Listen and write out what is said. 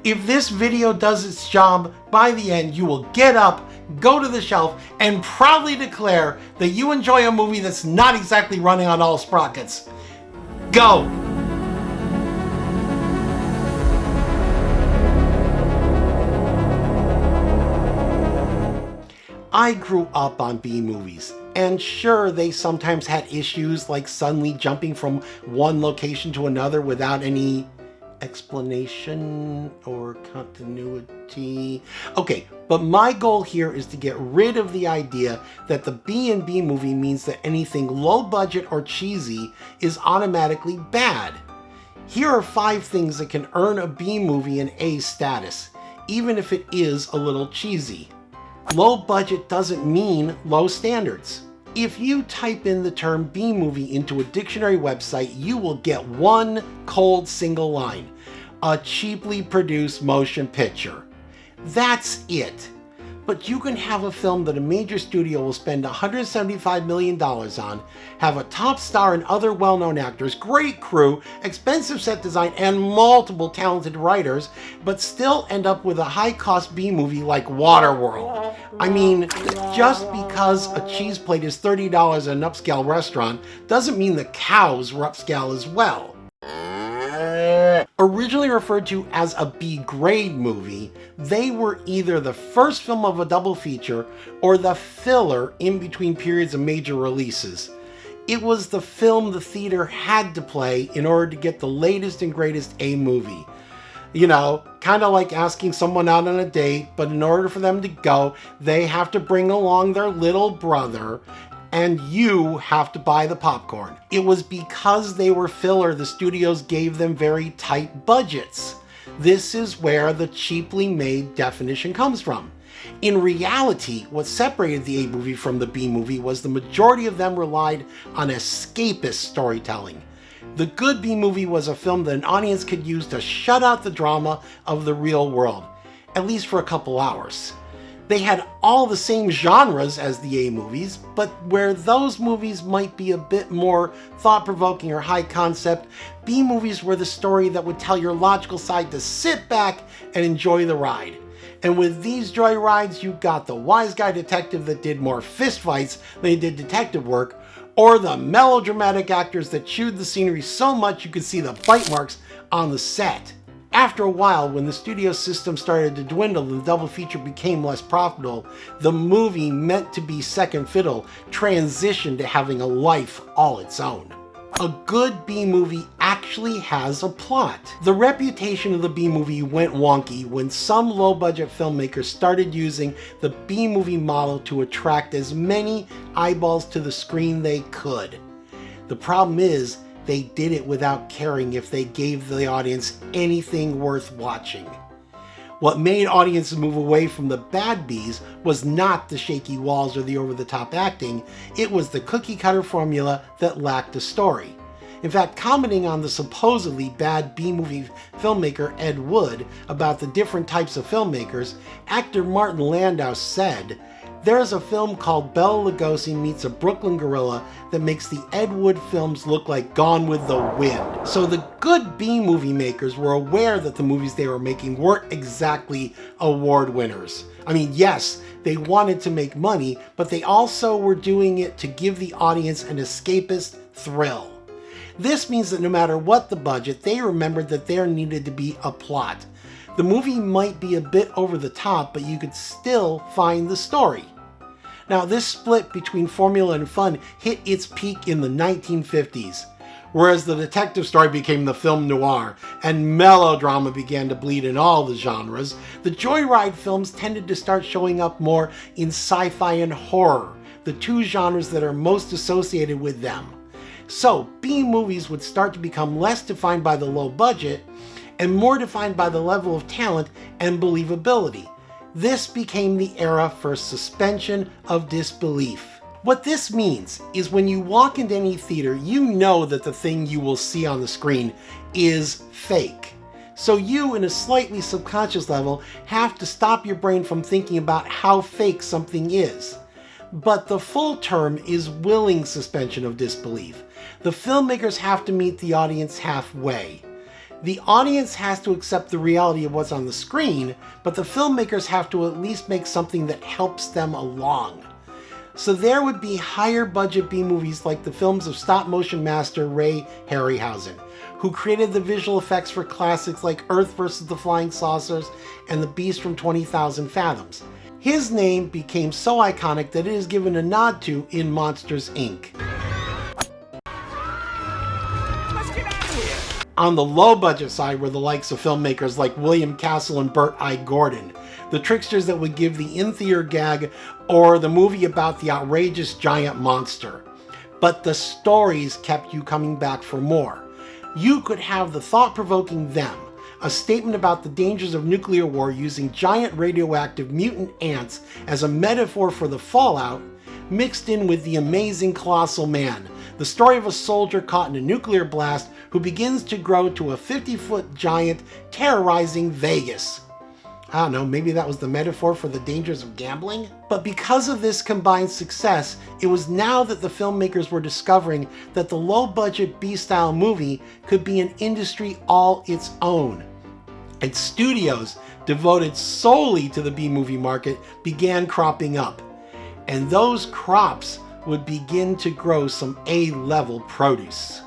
If this video does its job, by the end you will get up, go to the shelf, and proudly declare that you enjoy a movie that's not exactly running on all sprockets. Go! I grew up on B-movies, and sure, they sometimes had issues like suddenly jumping from one location to another without any explanation or continuity. Okay, but my goal here is to get rid of the idea that the B&B movie means that anything low budget or cheesy is automatically bad. Here are 5 things that can earn a B movie an A status, even if it is a little cheesy. Low budget doesn't mean low standards. If you type in the term B-movie into a dictionary website, you will get one cold single line: a cheaply produced motion picture. That's it. But you can have a film that a major studio will spend $175 million on, have a top star and other well-known actors, great crew, expensive set design, and multiple talented writers, but still end up with a high-cost B-movie like Waterworld. I mean, just because a cheese plate is $30 at an upscale restaurant doesn't mean the cows were upscale as well. Originally referred to as a B-grade movie, they were either the first film of a double feature or the filler in between periods of major releases. It was the film the theater had to play in order to get the latest and greatest A movie. You know, kind of like asking someone out on a date, but in order for them to go, they have to bring along their little brother, and you have to buy the popcorn. It was because they were filler the studios gave them very tight budgets. This is where the cheaply made definition comes from. In reality, what separated the A movie from the B movie was the majority of them relied on escapist storytelling. The good B movie was a film that an audience could use to shut out the drama of the real world, at least for a couple hours. They had all the same genres as the A movies, but where those movies might be a bit more thought-provoking or high concept, B movies were the story that would tell your logical side to sit back and enjoy the ride. And with these joy rides, you got the wise guy detective that did more fistfights than he did detective work, or the melodramatic actors that chewed the scenery so much you could see the bite marks on the set. After a while, when the studio system started to dwindle and the double feature became less profitable, the movie meant to be second fiddle transitioned to having a life all its own. A good B-movie actually has a plot. The reputation of the B-movie went wonky when some low-budget filmmakers started using the B-movie model to attract as many eyeballs to the screen they could. The problem is, they did it without caring if they gave the audience anything worth watching. What made audiences move away from the bad Bs was not the shaky walls or the over-the-top acting, it was the cookie-cutter formula that lacked a story. In fact, commenting on the supposedly bad B-movie filmmaker Ed Wood about the different types of filmmakers, actor Martin Landau said, "There's a film called Bela Lugosi Meets a Brooklyn Gorilla that makes the Ed Wood films look like Gone with the Wind." So the good B-movie makers were aware that the movies they were making weren't exactly award winners. I mean, yes, they wanted to make money, but they also were doing it to give the audience an escapist thrill. This means that no matter what the budget, they remembered that there needed to be a plot. The movie might be a bit over the top, but you could still find the story. Now, this split between formula and fun hit its peak in the 1950s. Whereas the detective story became the film noir, and melodrama began to bleed in all the genres, the joyride films tended to start showing up more in sci-fi and horror, the two genres that are most associated with them. So, B-movies would start to become less defined by the low budget, and more defined by the level of talent and believability. This became the era for suspension of disbelief. What this means is when you walk into any theater, you know that the thing you will see on the screen is fake. So you, in a slightly subconscious level, have to stop your brain from thinking about how fake something is. But the full term is willing suspension of disbelief. The filmmakers have to meet the audience halfway. The audience has to accept the reality of what's on the screen, but the filmmakers have to at least make something that helps them along. So there would be higher budget B-movies like the films of stop motion master Ray Harryhausen, who created the visual effects for classics like Earth vs. the Flying Saucers and The Beast from 20,000 Fathoms. His name became so iconic that it is given a nod to in Monsters, Inc. On the low-budget side were the likes of filmmakers like William Castle and Burt I. Gordon, the tricksters that would give the in-theater gag or the movie about the outrageous giant monster. But the stories kept you coming back for more. You could have the thought-provoking Them, a statement about the dangers of nuclear war using giant radioactive mutant ants as a metaphor for the fallout, mixed in with The Amazing Colossal Man, the story of a soldier caught in a nuclear blast who begins to grow to a 50-foot giant terrorizing Vegas. I don't know, maybe that was the metaphor for the dangers of gambling? But because of this combined success, it was now that the filmmakers were discovering that the low-budget B-style movie could be an industry all its own. And studios devoted solely to the B-movie market began cropping up. And those crops would begin to grow some A-level produce.